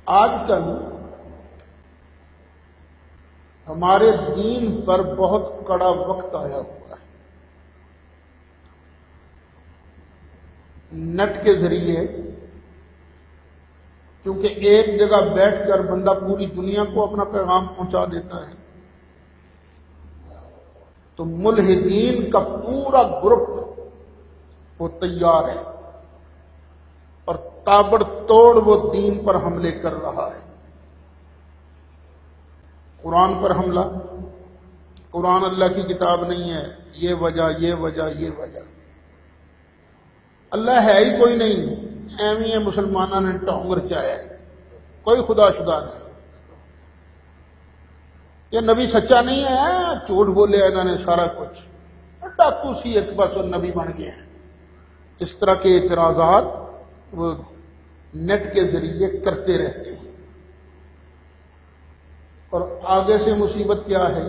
آج کل ہمارے دین پر بہت کڑا وقت آیا ہوا ہے۔ نیٹ کے ذریعے کیونکہ ایک جگہ بیٹھ کر بندہ پوری دنیا کو اپنا پیغام پہنچا دیتا ہے، تو ملحدین کا پورا گروپ وہ تیار ہے اور تابڑ توڑ وہ دین پر حملے کر رہا ہے۔ قرآن پر حملہ، قرآن اللہ کی کتاب نہیں ہے، یہ وجہ یہ وجہ یہ وجہ، اللہ ہے ہی کوئی نہیں، ایویں ہے مسلمانوں نے ٹونگ رچایا ہے، کوئی خدا شدا نہیں، یہ نبی سچا نہیں ہے، جھوٹ بولے انہوں نے سارا کچھ، ڈاکو سی ایک بس اور نبی بن گئے ہیں۔ اس طرح کے اعتراضات وہ نیٹ کے ذریعے کرتے رہتے ہیں۔ اور آگے سے مصیبت کیا ہے،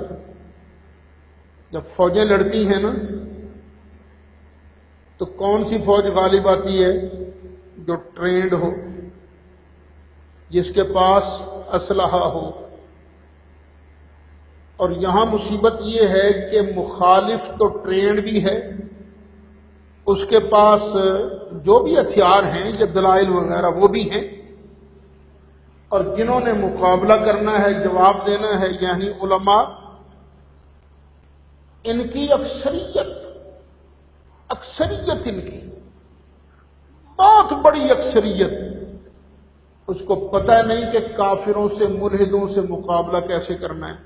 جب فوجیں لڑتی ہیں نا تو کون سی فوج غالب آتی ہے؟ جو ٹرینڈ ہو، جس کے پاس اسلحہ ہو۔ اور یہاں مصیبت یہ ہے کہ مخالف تو ٹرینڈ بھی ہے، اس کے پاس جو بھی ہتھیار ہیں یا دلائل وغیرہ وہ بھی ہیں، اور جنہوں نے مقابلہ کرنا ہے، جواب دینا ہے، یعنی علماء، ان کی اکثریت ان کی بہت بڑی اکثریت، اس کو پتہ نہیں کہ کافروں سے، ملحدوں سے مقابلہ کیسے کرنا ہے۔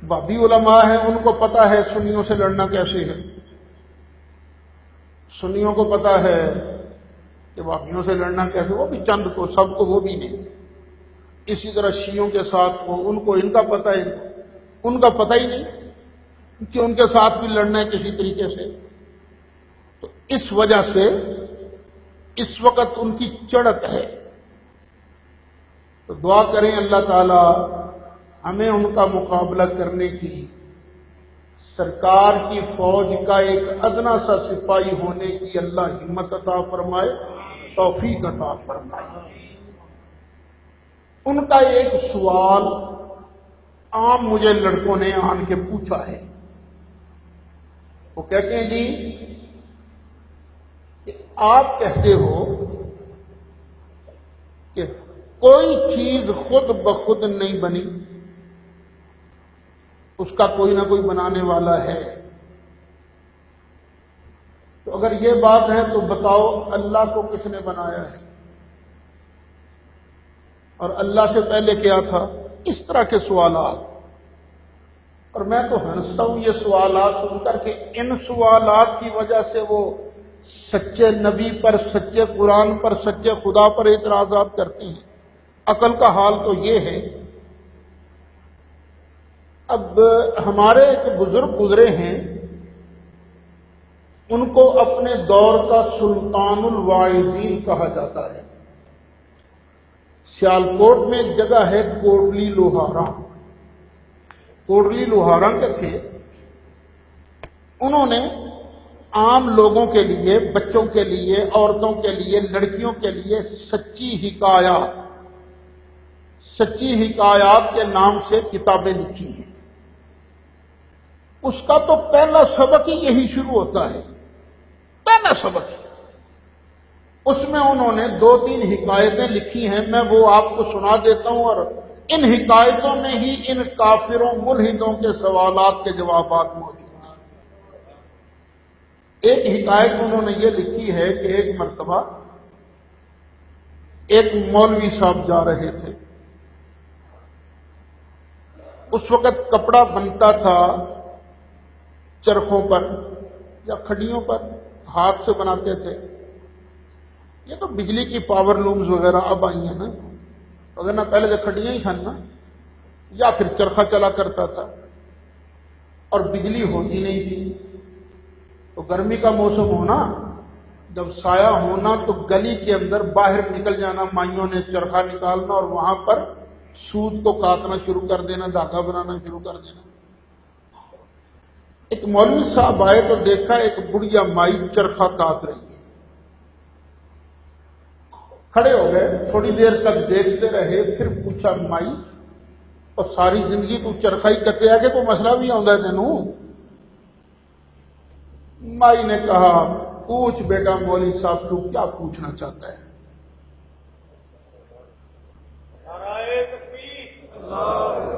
بابی علماء ہیں، ان کو پتہ ہے سنیوں سے لڑنا کیسے ہے، سنیوں کو پتہ ہے کہ وابیوں سے لڑنا کیسے، وہ بھی چند کو، سب کو وہ بھی نہیں۔ اسی طرح شیعوں کے ساتھ ان کو ان کا پتہ ہے، ان کا پتہ ہی نہیں کہ ان کے ساتھ بھی لڑنا ہے کسی طریقے سے۔ تو اس وجہ سے اس وقت ان کی چڑھت ہے۔ تو دعا کریں اللہ تعالی ہمیں ان کا مقابلہ کرنے کی، سرکار کی فوج کا ایک ادنا سا سپاہی ہونے کی اللہ ہمت عطا فرمائے، توفیق عطا فرمائے۔ ان کا ایک سوال عام مجھے لڑکوں نے آن کے پوچھا ہے، وہ کہتے ہیں جی کہ آپ کہتے ہو کہ کوئی چیز خود بخود نہیں بنی، اس کا کوئی نہ کوئی بنانے والا ہے، تو اگر یہ بات ہے تو بتاؤ اللہ کو کس نے بنایا ہے، اور اللہ سے پہلے کیا تھا؟ اس طرح کے سوالات۔ اور میں تو ہنستا ہوں یہ سوالات سن کر کہ ان سوالات کی وجہ سے وہ سچے نبی پر، سچے قرآن پر، سچے خدا پر اعتراضات کرتے ہیں۔ عقل کا حال تو یہ ہے۔ اب ہمارے ایک بزرگ گزرے ہیں، ان کو اپنے دور کا سلطان الواعظین کہا جاتا ہے۔ سیالکوٹ میں ایک جگہ ہے کوٹلی لوہارا، کوٹلی لوہارا کے تھے، انہوں نے عام لوگوں کے لیے، بچوں کے لیے، عورتوں کے لیے، لڑکیوں کے لیے سچی حکایات کے نام سے کتابیں لکھی ہیں۔ اس کا تو پہلا سبق ہی یہی شروع ہوتا ہے، پہلا سبق ہی۔ اس میں انہوں نے 2-3 حکایتیں لکھی ہیں، میں وہ آپ کو سنا دیتا ہوں، اور ان حکایتوں میں ہی ان کافروں ملحدوں کے سوالات کے جوابات موجود ہیں۔ ایک حکایت انہوں نے یہ لکھی ہے کہ ایک مرتبہ ایک مولوی صاحب جا رہے تھے، اس وقت کپڑا بنتا تھا چرخوں پر یا کھڈیوں پر، ہاتھ سے بناتے تھے۔ یہ تو بجلی کی پاور لومز وغیرہ اب آئی ہیں نا، اگر نہ پہلے تو کھڈیاں ہی تھیں نا، یا پھر چرخہ چلا کرتا تھا، اور بجلی ہوتی نہیں تھی۔ تو گرمی کا موسم ہونا، جب سایہ ہونا، تو گلی کے اندر باہر نکل جانا، مائیوں نے چرخہ نکالنا اور وہاں پر سوت کو کاٹنا شروع کر دینا، دھاگا بنانا شروع کر دینا۔ ایک مولوی صاحب آئے تو دیکھا ایک بڑھیا مائی چرخہ کاٹ رہی ہے، کھڑے ہو گئے، تھوڑی دیر تک دیکھتے رہے، پھر پوچھا مائی اور ساری زندگی تو چرخائی کٹیا کہ کوئی مسئلہ بھی آتا ہے تینوں؟ مائی نے کہا پوچھ بیٹا مولوی صاحب تو کیا پوچھنا چاہتا ہے؟ نعرہ تکبیر،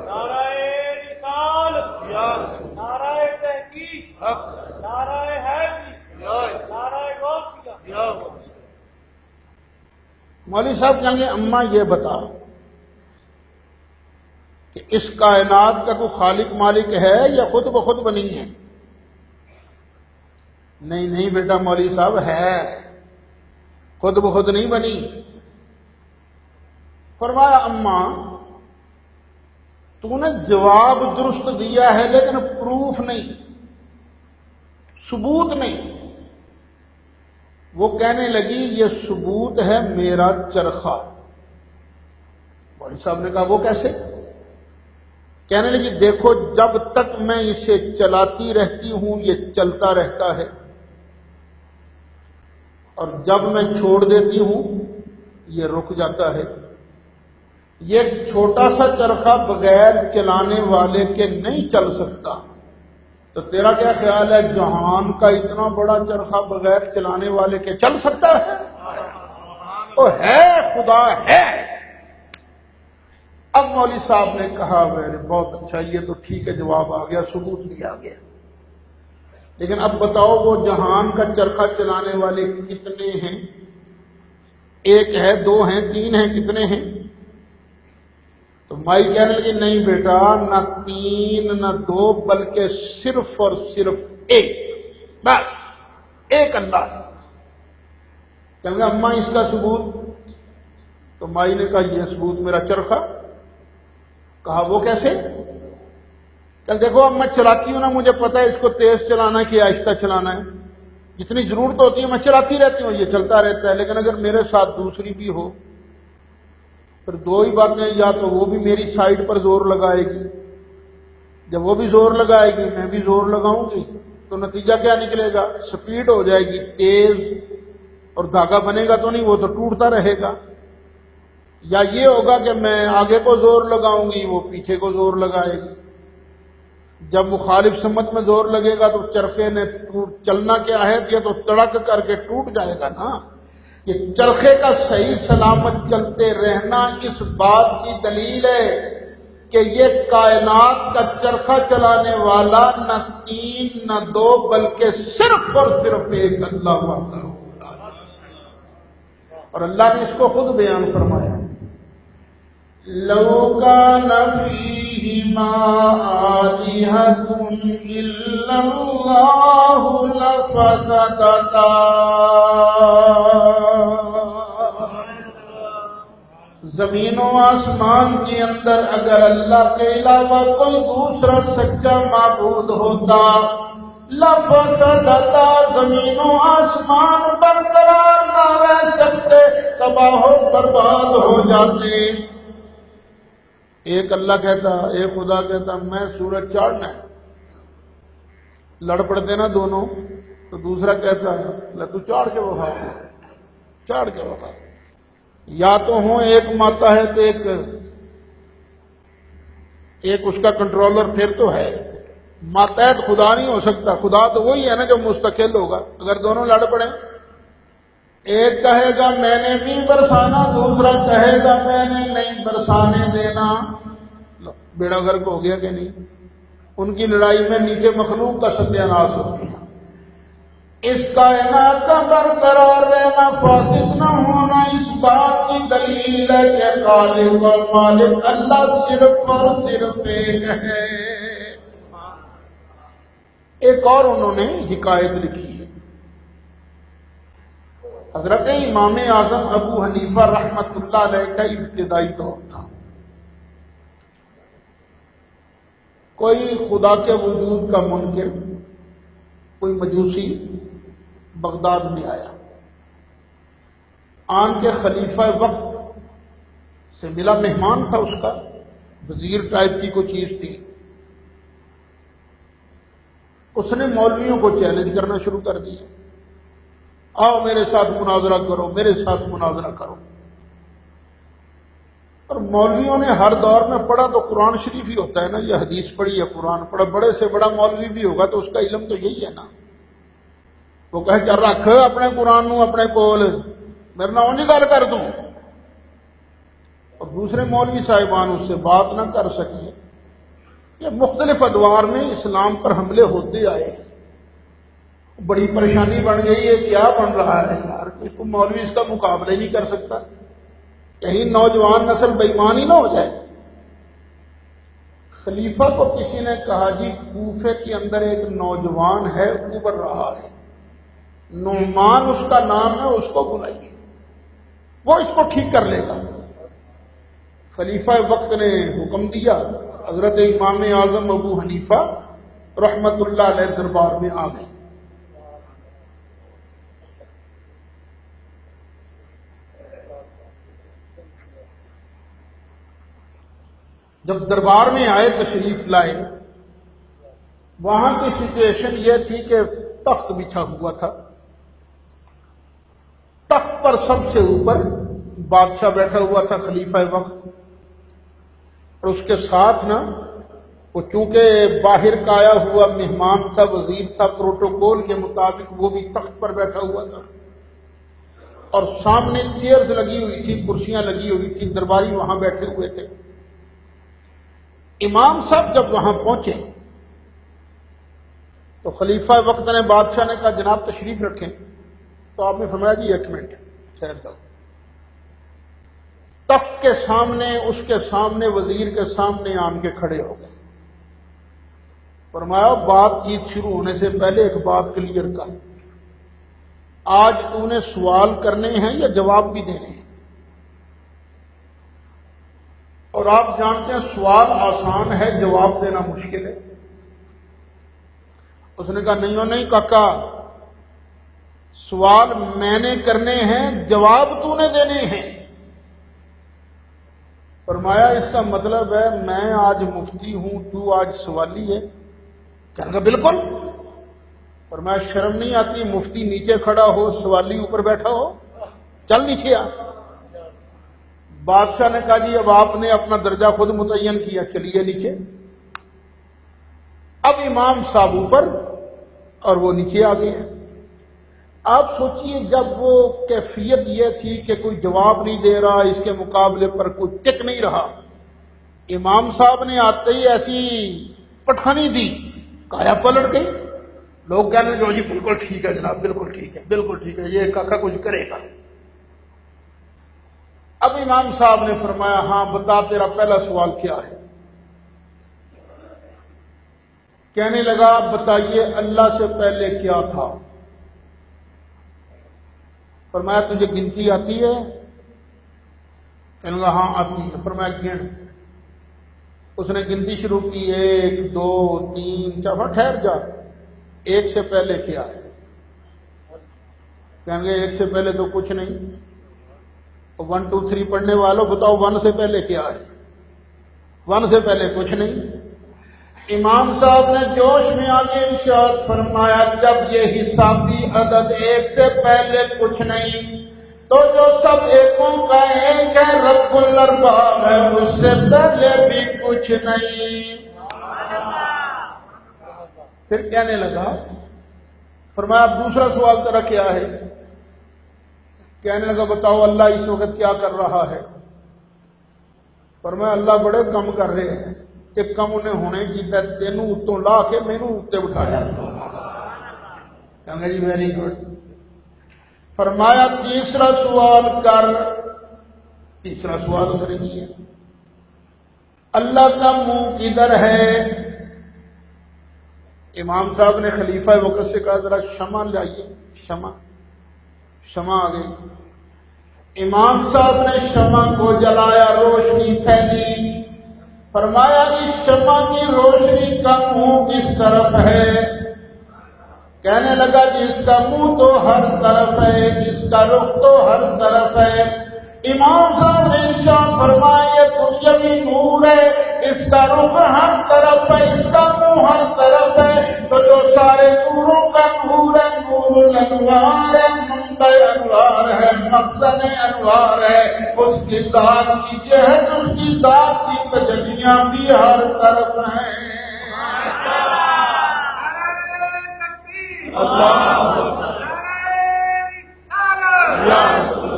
نعرہ رسالت، نعرہ تحقیق، نعرہ حیدری، نعرہ غوثیہ۔ مولوی صاحب کہیں گے اماں یہ بتا کہ اس کائنات کا کوئی خالق مالک ہے یا خود بخود بنی ہے؟ نہیں نہیں بیٹا مولوی صاحب ہے، خود بخود نہیں بنی۔ فرمایا اماں تو نے جواب درست دیا ہے لیکن پروف نہیں، ثبوت نہیں۔ وہ کہنے لگی یہ ثبوت ہے میرا چرخہ۔ مولوی صاحب نے کہا وہ کیسے؟ کہنے لگی دیکھو جب تک میں اسے چلاتی رہتی ہوں یہ چلتا رہتا ہے، اور جب میں چھوڑ دیتی ہوں یہ رک جاتا ہے۔ یہ چھوٹا سا چرخہ بغیر چلانے والے کے نہیں چل سکتا، تو تیرا کیا خیال ہے جہان کا اتنا بڑا چرخہ بغیر چلانے والے کے چل سکتا ہے؟ وہ ہے، خدا ہے۔ اب مولوی صاحب نے کہا بہت اچھا، یہ تو ٹھیک ہے، جواب آ گیا، ثبوت بھی آ گیا، لیکن اب بتاؤ وہ جہان کا چرخہ چلانے والے کتنے ہیں؟ ایک ہے، دو ہیں، تین ہیں، کتنے ہیں؟ تو مائی کہنے لگی نہیں بیٹا، نہ تین نہ دو بلکہ صرف اور صرف ایک، بس ایک اللہ ہے۔ کہنے لگا اماں اس کا ثبوت؟ تو مائی نے کہا یہ ثبوت میرا چرخہ۔ کہا وہ کیسے؟ چل دیکھو اب میں چلاتی ہوں نا، مجھے پتا ہے اس کو تیز چلانا ہے کہ آہستہ چلانا ہے، جتنی ضرورت ہوتی ہے میں چلاتی رہتی ہوں، یہ چلتا رہتا ہے۔ لیکن اگر میرے ساتھ دوسری بھی ہو پھر دو ہی باتیں، یا تو وہ بھی میری سائڈ پر زور لگائے گی، جب وہ بھی زور لگائے گی میں بھی زور لگاؤں گی، تو نتیجہ کیا نکلے گا؟ سپیڈ ہو جائے گی تیز، اور دھاگا بنے گا تو نہیں، وہ تو ٹوٹتا رہے گا۔ یا یہ ہوگا کہ میں آگے کو زور لگاؤں گی، وہ پیچھے کو زور لگائے گی، جب مخالف سمت میں زور لگے گا تو چرخے نے چلنا کیا ہے، یہ تو تڑک کر کے ٹوٹ جائے گا نا۔ یہ چرخے کا صحیح سلامت چلتے رہنا اس بات کی دلیل ہے کہ یہ کائنات کا چرخہ چلانے والا نہ تین نہ دو بلکہ صرف اور صرف ایک اللہ وحدہ، اور اللہ نے اس کو خود بیان فرمایا ہے، لَوْ كَانَ فِيهِمَا آلِهَةٌ إِلَّا اللَّهُ لَفَسَدَتَا۔ زمین و آسمان کے اندر اگر اللہ کے علاوہ کوئی دوسرا سچا معبود ہوتا، لفسدتا، زمین و آسمان برقرار نہ رہ سکتے، تباہ و برباد ہو جاتے۔ ایک اللہ کہتا، ایک خدا کہتا میں سورج چاڑنا ہے، لڑ پڑتے نا دونوں، تو دوسرا کہتا ہے تو چاڑ کے بخا، چاڑ کے بخا۔ یا تو ہوں ایک ماتا ہے تو ایک اس کا کنٹرولر پھر تو ہے، ماتحت خدا نہیں ہو سکتا، خدا تو وہی ہے نا جو مستقل ہوگا۔ اگر دونوں لڑ پڑیں، ایک کہے گا میں نے نہیں برسانا، دوسرا کہے گا میں نے نہیں برسانے دینا، بیڑا غرق ہو گیا کہ نہیں؟ ان کی لڑائی میں نیچے مخلوق کا ستیہ ناش ہو گیا۔ اس کائنات کا برقرار رہنا، فاسد نہ ہونا، اس بات کی دلیل ہے کہ خالق و مالک اللہ صرف اور صرف ایک ہے۔ ایک اور انہوں نے حکایت لکھی ہے، حضرت امام اعظم ابو حنیفہ رحمۃ اللہ علیہ کا ابتدائی دور تھا۔ کوئی خدا کے وجود کا منکر، کوئی مجوسی بغداد میں آیا، آن کے خلیفہ وقت سے ملا، مہمان تھا اس کا، وزیر ٹائپ کی کوئی چیز تھی۔ اس نے مولویوں کو چیلنج کرنا شروع کر دیا، آؤ میرے ساتھ مناظرہ کرو، میرے ساتھ مناظرہ کرو۔ اور مولویوں نے ہر دور میں پڑھا تو قرآن شریف ہی ہوتا ہے نا، یہ حدیث پڑھی یا قرآن پڑھا، بڑے سے بڑا مولوی بھی ہوگا تو اس کا علم تو یہی ہے نا، وہ کہے چل رکھ اپنے قرآن نو اپنے کول، میرے نہ نہیں گل کر دوں، اور دوسرے مولوی صاحبان اس سے بات نہ کر سکے۔ یہ مختلف ادوار میں اسلام پر حملے ہوتے آئے ہیں، بڑی پریشانی بن گئی ہے، کیا بن رہا ہے یار، کوئی مولوی اس کا مقابلہ ہی نہیں کر سکتا، کہیں نوجوان نسل بے ایمان ہی نہ ہو جائے۔ خلیفہ کو کسی نے کہا جی کوفے کے اندر ایک نوجوان ہے ابھر رہا ہے، نعمان اس کا نام ہے، اس کو بلائیے، وہ اس کو ٹھیک کر لے گا۔ خلیفہ وقت نے حکم دیا، حضرت امام اعظم ابو حنیفہ رحمت اللہ علیہ دربار میں آ گئے۔ جب دربار میں آئے تشریف لائے، وہاں کی سچویشن یہ تھی کہ تخت بچھا ہوا تھا، تخت پر سب سے اوپر بادشاہ بیٹھا ہوا تھا خلیفہ وقت، اور اس کے ساتھ نا وہ چونکہ باہر کا آیا ہوا مہمان تھا، وزیر تھا، پروٹوکول کے مطابق وہ بھی تخت پر بیٹھا ہوا تھا، اور سامنے چیئرز لگی ہوئی تھی، کرسیاں لگی ہوئی تھی، درباری وہاں بیٹھے ہوئے تھے۔ امام صاحب جب وہاں پہنچے تو خلیفہ وقت نے بادشاہ نے کہا جناب تشریف رکھیں، تو آپ نے فرمایا جی ایک منٹ ٹھہر جاؤ۔ تخت کے سامنے، اس کے سامنے، وزیر کے سامنے آن کے کھڑے ہو گئے، فرمایا بات چیت شروع ہونے سے پہلے ایک بات کلیئر کر، آج تو نے سوال کرنے ہیں یا جواب بھی دینے ہیں؟ اور آپ جانتے ہیں سوال آسان ہے، جواب دینا مشکل ہے۔ اس نے کہا نہیں کاکا، سوال میں نے کرنے ہیں، جواب تو نے دینے ہیں۔ فرمایا اس کا مطلب ہے میں آج مفتی ہوں، تو آج سوالی ہے؟ کہنے کا بالکل۔ فرمایا شرم نہیں آتی مفتی نیچے کھڑا ہو، سوالی اوپر بیٹھا ہو؟ چل نیچے آ۔ بادشاہ نے کہا جی اب آپ نے اپنا درجہ خود متعین کیا، چلیے نیچے۔ اب امام صاحب اوپر اور وہ نیچے آ گئے ہیں۔ آپ سوچئے جب وہ کیفیت یہ تھی کہ کوئی جواب نہیں دے رہا، اس کے مقابلے پر کوئی ٹک نہیں رہا، امام صاحب نے آتے ہی ایسی پٹھانی دی، کایا پلٹ گئی۔ لوگ کہنے لگے جی بالکل ٹھیک ہے جناب، بالکل ٹھیک ہے، بالکل ٹھیک ہے، یہ کاکا کچھ کرے گا۔ اب امام صاحب نے فرمایا ہاں بتا تیرا پہلا سوال کیا ہے؟ کہنے لگا بتائیے اللہ سے پہلے کیا تھا؟ فرمایا تجھے گنتی آتی ہے؟ کہنے لگا ہاں آتی ہے۔ فرمایا گن۔ اس نے گنتی شروع کی، 1 2 3 4۔ ٹھہر جا، 1 سے پہلے کیا ہے؟ کہیں گے 1 سے پہلے تو کچھ نہیں۔ 1 2 3 پڑھنے والوں بتاؤ 1 سے پہلے کیا ہے؟ 1 سے پہلے کچھ نہیں۔ امام صاحب نے جوش میں آگے ارشاد فرمایا جب یہ حسابی عدد 1 سے پہلے کچھ نہیں تو جو سب ایکوں کا ایک ہے رب الارباب ہے، اس سے پہلے بھی کچھ نہیں۔ پھر کہنے لگا، فرمایا دوسرا سوال تیرا کیا ہے؟ کہنے لگا بتاؤ اللہ اس وقت کیا کر رہا ہے؟ فرمایا اللہ بڑے کم کر رہے ہیں، کہ کم انہیں ہونے کی تینوں اتوں لا کے مینوں اتے بٹھایا۔ کہنے جی ویری گڈ۔ فرمایا تیسرا سوال کر۔ تیسرا سوال اس نے کیا، اللہ کا منہ کدھر ہے؟ امام صاحب نے خلیفہ وقت سے کہا ذرا شمع لائیے۔ شمع آ گئی۔ امام صاحب نے شمع کو جلایا، روشنی پھیلی۔ فرمایا اس شمع کی روشنی کا منہ کس طرف ہے؟ کہنے لگا جس کا منہ تو ہر طرف ہے، جس کا رخ تو ہر طرف ہے۔ امام صاحب نے ارشاد فرمایا یہ دنیاوی نور ہے، اس کا رخ ہر طرف ہے، اس کا منہ ہر طرف ہے، تو جو سارے نوروں کا نور ہے، نور الانوار ہے، منبع انوار ہے، مخزن انوار ہے، اس کی ذات کی جہت، اس کی ذات کی تجلیاں بھی ہر طرف ہیں۔ اللہ یا رسول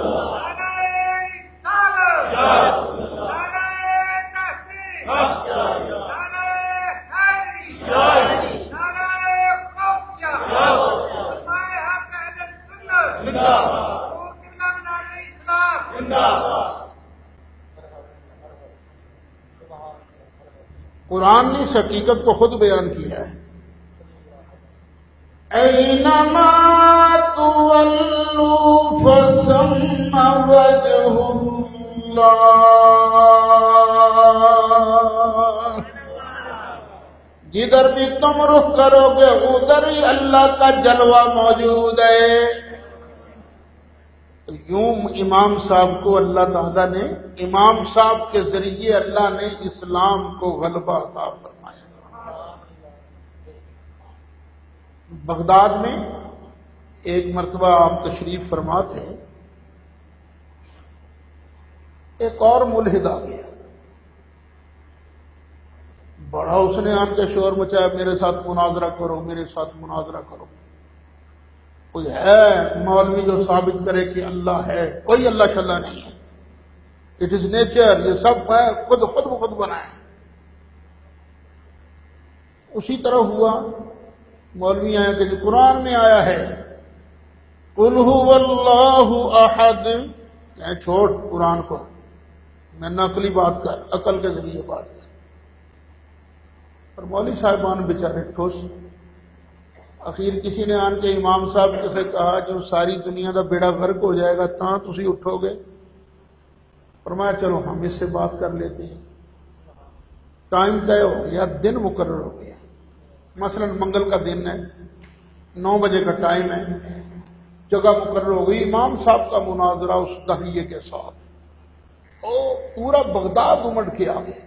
قرآن نے اس حقیقت کو خود بیان کیا ہے، اینما تولوا فثم وجہ اللہ، جدھر بھی تم رخ کرو گے ادھر ہی اللہ کا جلوہ موجود ہے۔ تو یوں امام صاحب کو اللہ تعالیٰ نے، امام صاحب کے ذریعے اللہ نے اسلام کو غلبہ عطا فرمایا۔ بغداد میں ایک مرتبہ آپ تشریف فرما تھے، ایک اور ملحد آ گیا، بڑا اس نے آن کے شور مچایا، میرے ساتھ مناظرہ کرو، میرے ساتھ مناظرہ کرو۔ کوئی ہے مولوی جو ثابت کرے کہ اللہ ہے؟ کوئی اللہ شلہ نہیں ہے، اٹ از نیچر، یہ سب ہے خود بنا ہے۔ اسی طرح ہوا، مولوی آئے کہ قرآن میں آیا ہے قل هو اللہ احد، کہیں چھوڑ قرآن کو، میں نقلی بات کر، عقل کے ذریعے بات کر۔ اور مولوی صاحبان بیچارے ٹھوس، اخیر کسی نے آن کے امام صاحب سے کہا جو ساری دنیا کا بیڑا غرق ہو جائے گا تاں تسی اٹھو گے؟ فرمایا چلو ہم اس سے بات کر لیتے ہیں۔ ٹائم طے ہو گیا، دن مقرر ہو گیا، مثلا منگل کا دن ہے، 9 بجے کا ٹائم ہے، جگہ مقرر ہو گئی، امام صاحب کا مناظرہ اس دہریے کے ساتھ، پورا بغداد امٹ کے آگے،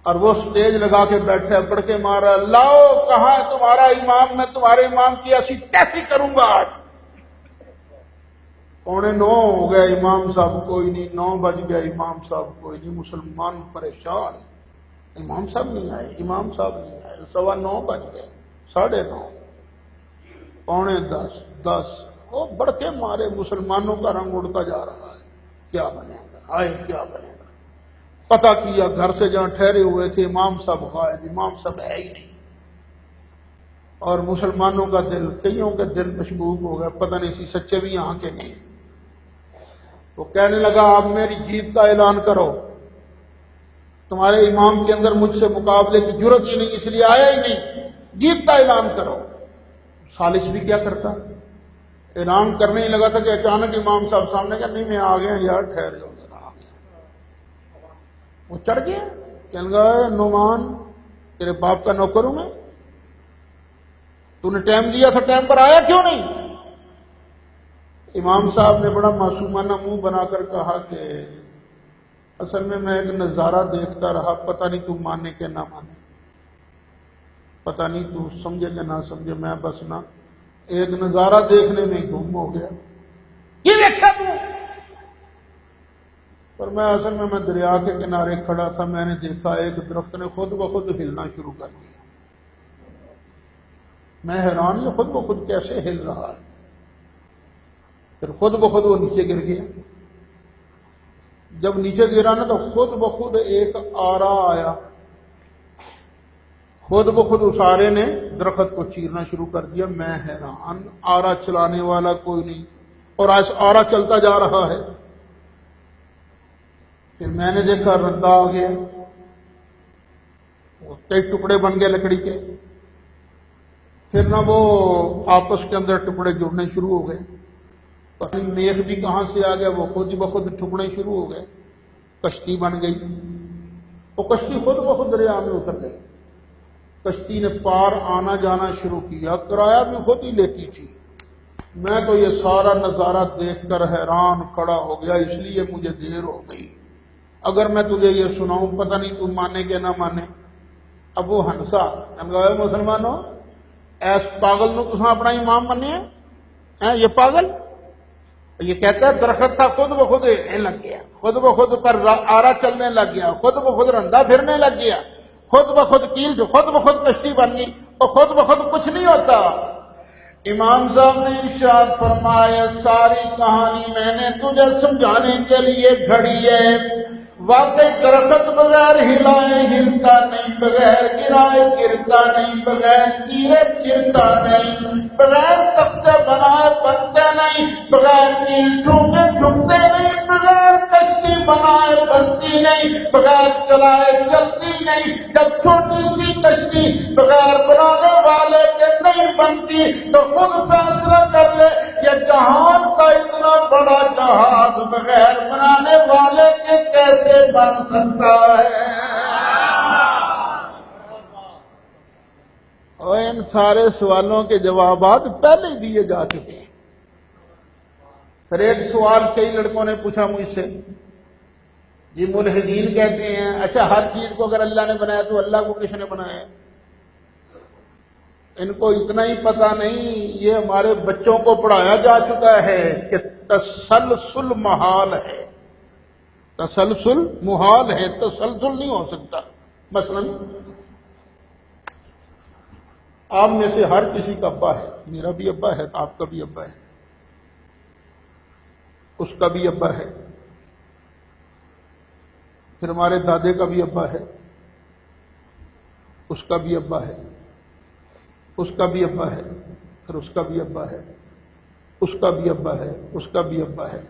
اور وہ سٹیج لگا کے بیٹھے، پڑھ کے مارا، لاؤ کہاں ہے تمہارا امام، میں تمہارے امام کی ایسی تحقیق کروں گا آج۔ 8:45 ہو گئے، امام صاحب کوئی نہیں، 9 بج گئے، امام صاحب کوئی نہیں، مسلمان پریشان، امام صاحب نہیں آئے، امام صاحب نہیں آئے، 9:15 بج گئے، 9:30، 9:45، 10، وہ بڑھ کے مارے، مسلمانوں کا رنگ اڑتا جا رہا ہے، کیا بنے گا، آئے کیا بنے گا؟ پتہ کیا گھر سے جہاں ٹھہرے ہوئے تھے امام صاحب غائب، امام صاحب ہے ہی نہیں، اور مسلمانوں کا دل، کئیوں کے دل مشبوب ہو گئے، پتہ نہیں سی سچے بھی یہاں کے نہیں۔ وہ کہنے لگا آپ میری جیت کا اعلان کرو، تمہارے امام کے اندر مجھ سے مقابلے کی جرت ہی نہیں، اس لیے آیا ہی نہیں، جیت کا اعلان کرو۔ سالس بھی کیا کرتا، اعلان کرنے ہی لگا تھا کہ اچانک امام صاحب سامنے کہا نہیں میں آ گیا یار، ٹھہر جاؤ ذرا، آ گیا۔ وہ چڑھ گیا، کہنے لگا نعمان تیرے باپ کا نوکر ہوں میں، تو نے ٹائم دیا تھا ٹائم پر آیا کیوں نہیں؟ امام صاحب نے بڑا معصومانہ منہ بنا کر کہا کہ اصل میں ایک نظارہ دیکھتا رہا، پتہ نہیں تو مانے کہ نہ مانے، پتہ نہیں تو سمجھے کہ نہ سمجھے، میں بس نہ ایک نظارہ دیکھنے میں گم ہو گیا۔ یہ دیکھا تو؟ پر میں اصل میں دریا کے کنارے کھڑا تھا، میں نے دیکھا ایک درخت نے خود بخود ہلنا شروع کر دیا، میں حیران یہ خود بخود کیسے ہل رہا ہے؟ پھر خود بخود وہ نیچے گر گیا، جب نیچے گرا نا تو خود بخود ایک آرا آیا، خود بخود اس آرے نے درخت کو چیرنا شروع کر دیا۔ میں حیران، آرا چلانے والا کوئی نہیں، اور آرا چلتا جا رہا ہے۔ پھر میں نے دیکھا ردا آ گیا، وہ کئی ٹکڑے بن گئے لکڑی کے، پھر نہ وہ آپس کے اندر ٹکڑے جڑنے شروع ہو گئے، پتہ نہیں میخ بھی کہاں سے آ گیا، وہ خود ہی بخود ٹکڑے شروع ہو گئے، کشتی بن گئی، وہ کشتی خود بخود دریا میں اتر گئی، کشتی نے پار آنا جانا شروع کیا، کرایہ بھی خود ہی لیتی تھی۔ میں تو یہ سارا نظارہ دیکھ کر حیران کھڑا ہو گیا، اس لیے مجھے دیر ہو گئی۔ اگر میں تجھے یہ سناؤں پتہ نہیں تم مانے کہ نہ مانے۔ ابو حنسا اے مسلمانوں ایس پاگل نو تساں اپنا امام منیا ہے؟ یہ پاگل یہ کہتا ہے درخت تھا خود بخود ہلنے لگ گیا، خود بخود پر آرا چلنے لگ گیا، خود بخود رندا پھرنے لگ گیا، خود بخود کیل جو خود بخود کشتی بن گئی، اور خود بخود کچھ نہیں ہوتا۔ امام صاحب نے ارشاد فرمایا ساری کہانی میں نے تجھے سمجھانے کے لیے گھڑی ہے، واقعی درخت بغیر ہلائے ہلتا نہیں، بغیر گرائے گرتا نہیں، بغیر چیرے چرتا نہیں، بغیر تختے بنائے بنتے نہیں، بغیر کیل ٹھوکے ٹھکتے نہیں، بغیر کشتی بنائے بنتی نہیں، بغیر چلائے چلتی نہیں۔ جب چھوٹی سی کشتی بغیر بنانے والے کے نہیں بنتی تو خود فیصلہ کر لے یہ جہان کا اتنا بڑا جہاز بغیر بنانے والے کے کیسے بن سکتا ہے؟ اور ان سارے سوالوں کے جوابات پہلے ہی دیے جا چکے ہیں۔ پھر ایک سوال کئی لڑکوں نے پوچھا مجھ سے، جی ملحدین کہتے ہیں اچھا ہر چیز کو اگر اللہ نے بنایا تو اللہ کو کس نے بنایا؟ ان کو اتنا ہی پتہ نہیں، یہ ہمارے بچوں کو پڑھایا جا چکا ہے کہ تسلسل محال ہے، تسلسل محال ہے، تسلسل نہیں ہو سکتا۔ مثلا آپ میں سے ہر کسی کا ابا ہے، میرا بھی ابا ہے، آپ کا بھی ابا ہے، اس کا بھی ابا ہے، پھر ہمارے دادے کا بھی ابا ہے، اس کا بھی ابا ہے، اس کا بھی ابا ہے، پھر اس کا بھی ابا ہے، اس کا بھی ابا ہے، اس کا بھی ابا ہے۔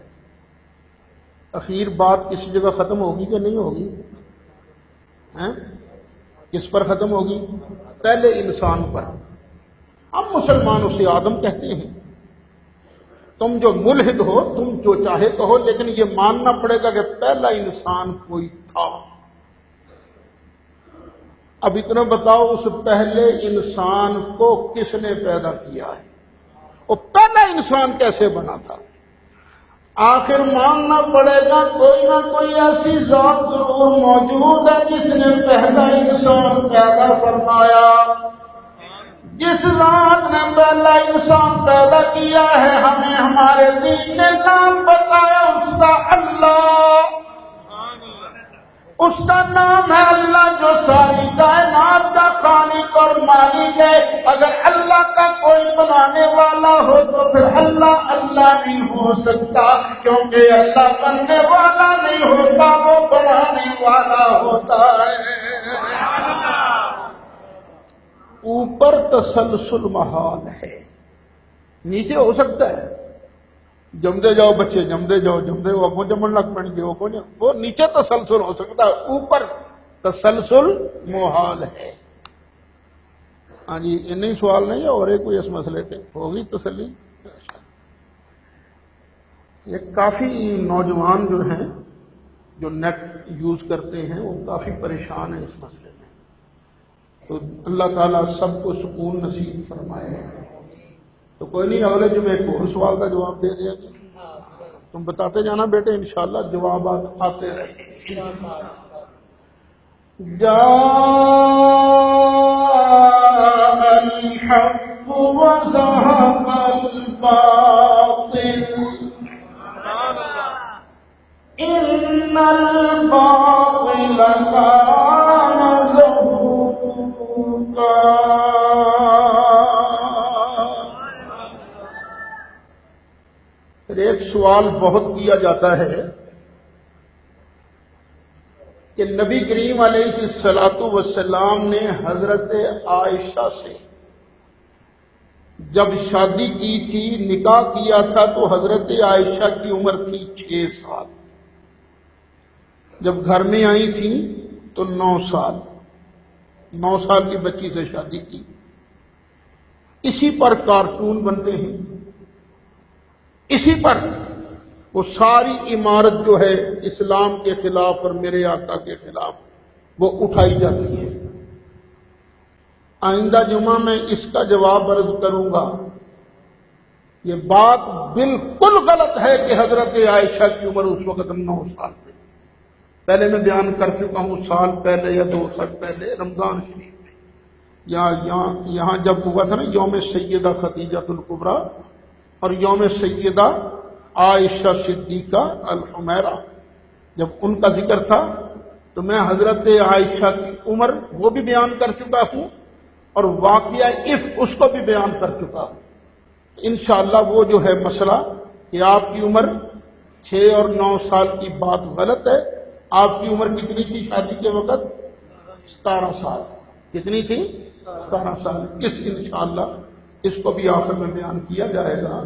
اخیر بات کسی جگہ ختم ہوگی کہ نہیں ہوگی؟ ہیں؟ کس پر ختم ہوگی؟ پہلے انسان پر۔ ہم مسلمان اسے آدم کہتے ہیں۔ تم جو ملحد ہو تم جو چاہے کہو، لیکن یہ ماننا پڑے گا کہ پہلا انسان کوئی تھا۔ اب اتنا بتاؤ اس پہلے انسان کو کس نے پیدا کیا ہے؟ وہ پہلا انسان کیسے بنا تھا؟ آخر ماننا پڑے گا کوئی نہ کوئی ایسی ذات ضرور موجود ہے جس نے پہلا انسان پیدا فرمایا۔ جس ذات نے پہلا انسان پیدا کیا ہے ہمیں ہمارے دین نے نام بتایا اس کا اللہ۔ اس کا نام ہے اللہ جو ساری کائنات کا خالق اور مالک ہے۔ اگر اللہ کا کوئی بنانے والا ہو تو پھر اللہ اللہ نہیں ہو سکتا، کیونکہ اللہ بننے والا نہیں ہوتا، وہ بنانے والا ہوتا ہے۔ اوپر تسلسل محال ہے، نیچے ہو سکتا ہے، جمدے جاؤ بچے جمدے جاؤ جمدے وہ کو جمن لگ پڑ گئے وہ نیچے تسلسل ہو سکتا ہے، اوپر تسلسل محال ہے۔ ہاں جی انہیں سوال نہیں ہے اور ایک کوئی اس مسئلے پہ ہوگی تسلی؟ یہ کافی نوجوان جو ہیں جو نیٹ یوز کرتے ہیں وہ کافی پریشان ہیں اس مسئلے میں، تو اللہ تعالیٰ سب کو سکون نصیب فرمائے۔ تو کوئی نہیں، اگلے جمعے ایک اور سوال کا جواب دے دیا جی، تم بتاتے جانا بیٹے، انشاءاللہ جوابات آتے رہے۔ جاء الحق وزهق الباطل ان الباطل كان زهوقا۔ پھر ایک سوال بہت کیا جاتا ہے کہ نبی کریم علیہ الصلوۃ والسلام نے حضرت عائشہ سے جب شادی کی تھی، نکاح کیا تھا تو حضرت عائشہ کی عمر تھی 6 سال، جب گھر میں آئی تھی تو 9 سال، 9 سال کی بچی سے شادی کی۔ اسی پر کارٹون بنتے ہیں، اسی پر وہ ساری عمارت جو ہے اسلام کے خلاف اور میرے آقا کے خلاف وہ اٹھائی جاتی ہے۔ آئندہ جمعہ میں اس کا جواب عرض کروں گا۔ یہ بات بالکل غلط ہے کہ حضرت عائشہ کی عمر اس وقت 9 سال تھی، پہلے میں بیان کر چکا ہوں، سال پہلے یا 2 سال پہلے رمضان شریف میں، یہاں جب ہوا تھا نا یوم سیدہ خدیجہ الکبریٰ اور یوم سیدہ عائشہ صدیقہ الحمیرہ، جب ان کا ذکر تھا تو میں حضرت عائشہ کی عمر وہ بھی بیان کر چکا ہوں اور واقعہ افک اس کو بھی بیان کر چکا ہوں۔ انشاءاللہ وہ جو ہے مسئلہ کہ آپ کی عمر 6 اور 9 سال کی بات غلط ہے۔ آپ کی عمر کتنی تھی شادی کے وقت؟ 17 سال۔ کتنی تھی؟ 17 سال۔ انشاءاللہ اس کو بھی آخر میں بیان کیا جائے گا۔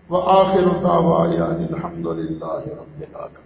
وآخر دعوانا الحمد للہ رب العالمین۔